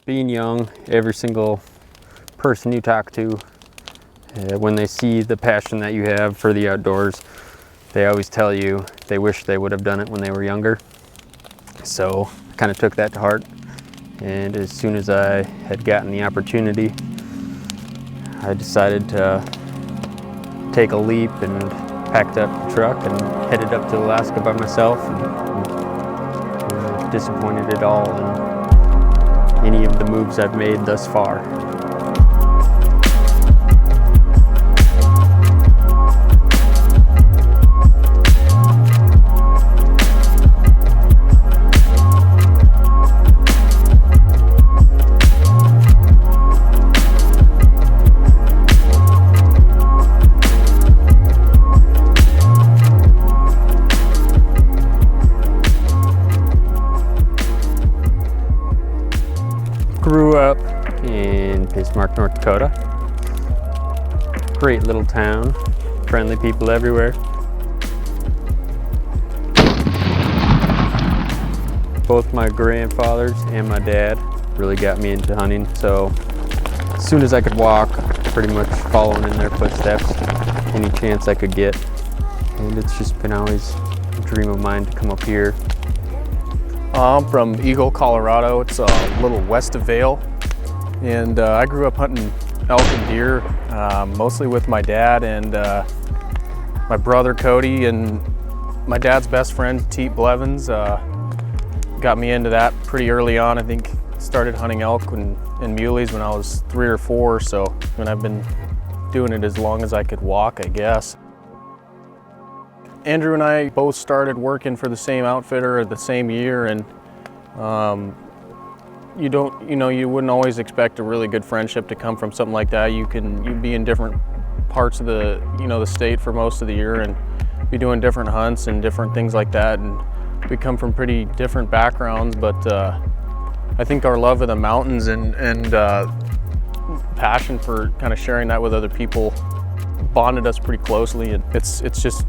Being young, every single person you talk to, when they see the passion that you have for the outdoors, they always tell you they wish they would have done it when they were younger. So I kind of took that to heart, and as soon as I had gotten the opportunity, I decided to take a leap and packed up the truck and headed up to Alaska by myself, and disappointed at all in any of the moves I've made thus far. Grew up in Bismarck, North Dakota. Great little town, friendly people everywhere. Both my grandfathers and my dad really got me into hunting, so as soon as I could walk, pretty much following in their footsteps, any chance I could get. And it's just been always a dream of mine to come up here. I'm from Eagle, Colorado. It's a little west of Vail, and I grew up hunting elk and deer, mostly with my dad and my brother Cody, and my dad's best friend Teet Blevins got me into that pretty early on. I think started hunting elk and muleys when I was 3 or 4, so when I've been doing it as long as I could walk, I guess. Andrew and I both started working for the same outfitter the same year, and you wouldn't always expect a really good friendship to come from something like that. You'd be in different parts of the state for most of the year and be doing different hunts and different things like that, and we come from pretty different backgrounds, but I think our love of the mountains and passion for kind of sharing that with other people bonded us pretty closely, and it's just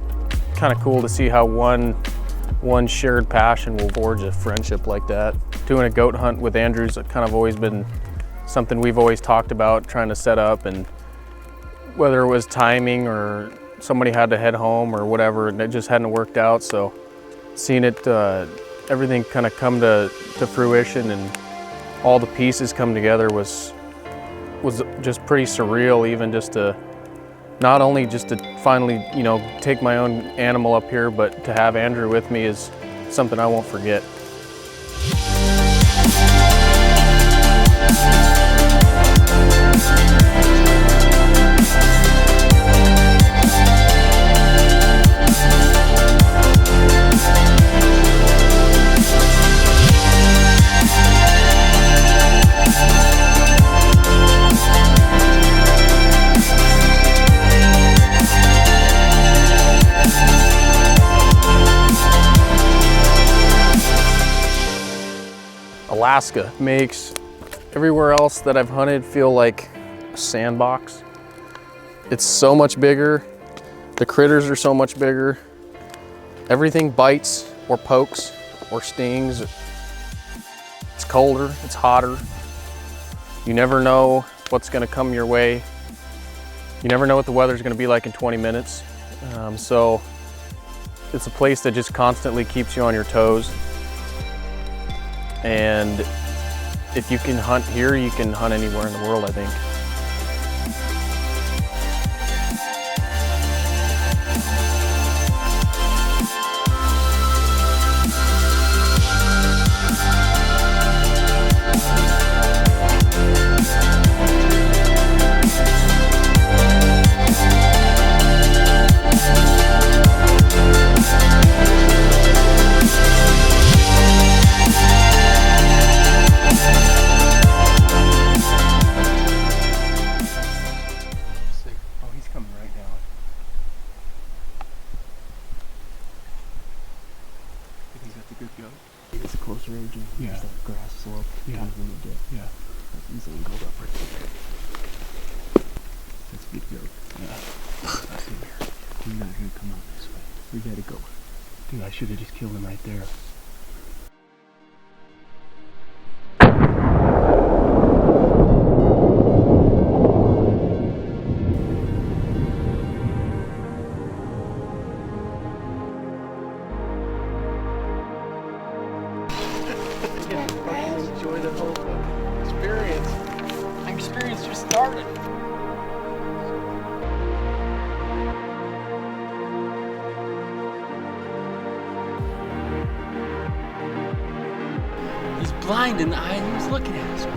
kind of cool to see how one shared passion will forge a friendship like that. Doing a goat hunt with Andrew's kind of always been something we've always talked about trying to set up, and whether it was timing or somebody had to head home or whatever, and it just hadn't worked out. So seeing it, everything kind of come to fruition and all the pieces come together was just pretty surreal, even just to not only just to finally, take my own animal up here, but to have Andrew with me is something I won't forget. Alaska makes everywhere else that I've hunted feel like a sandbox. It's so much bigger. The critters are so much bigger. Everything bites or pokes or stings. It's colder, it's hotter. You never know what's gonna come your way. You never know what the weather's gonna be like in 20 minutes. So it's a place that just constantly keeps you on your toes. And if you can hunt here, you can hunt anywhere in the world, I think. It's a closer range and there's that grass slope kind of in the dip. Yeah. That's easily go up right there. That's a good goat. Yeah. That's weird. You're not gonna come out this way. We gotta go. Dude, I should have just killed him right there. Enjoy the whole experience. My experience just started. He's blind in the eye and he was looking at us.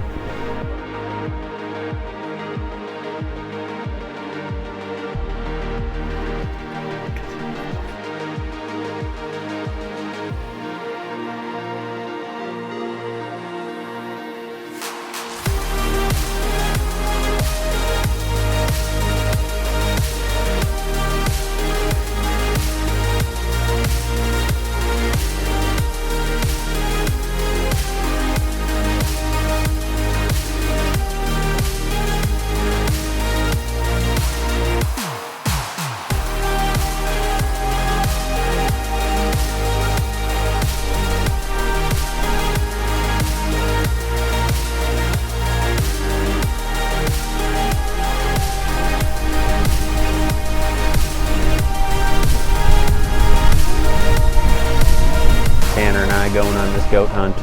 Going on this goat hunt,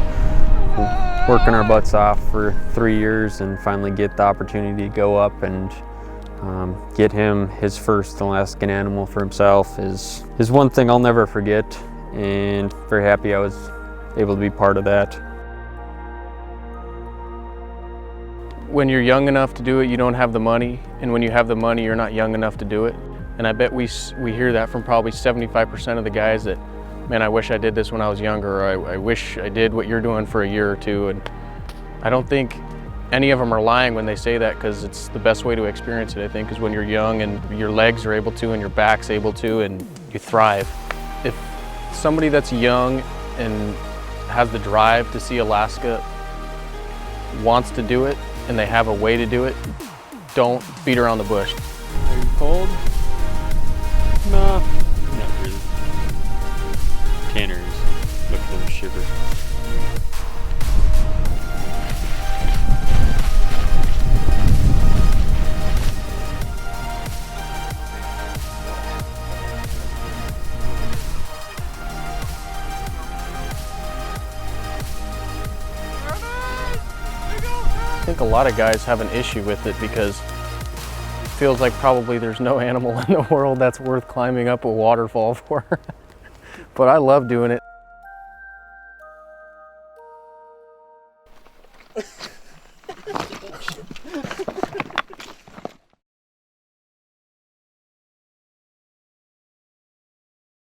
working our butts off for 3 years and finally get the opportunity to go up and get him his first Alaskan animal for himself is one thing I'll never forget, and very happy I was able to be part of that. When you're young enough to do it, you don't have the money, and when you have the money, you're not young enough to do it. And I bet we hear that from probably 75% of the guys that, man, I wish I did this when I was younger, or I wish I did what you're doing for a year or two. And I don't think any of them are lying when they say that, because it's the best way to experience it, I think, is when you're young and your legs are able to and your back's able to and you thrive. If somebody that's young and has the drive to see Alaska wants to do it and they have a way to do it, don't beat around the bush. Are you cold? No, not really. Tanner's look at them shiver. I think a lot of guys have an issue with it because it feels like probably there's no animal in the world that's worth climbing up a waterfall for. But I love doing it.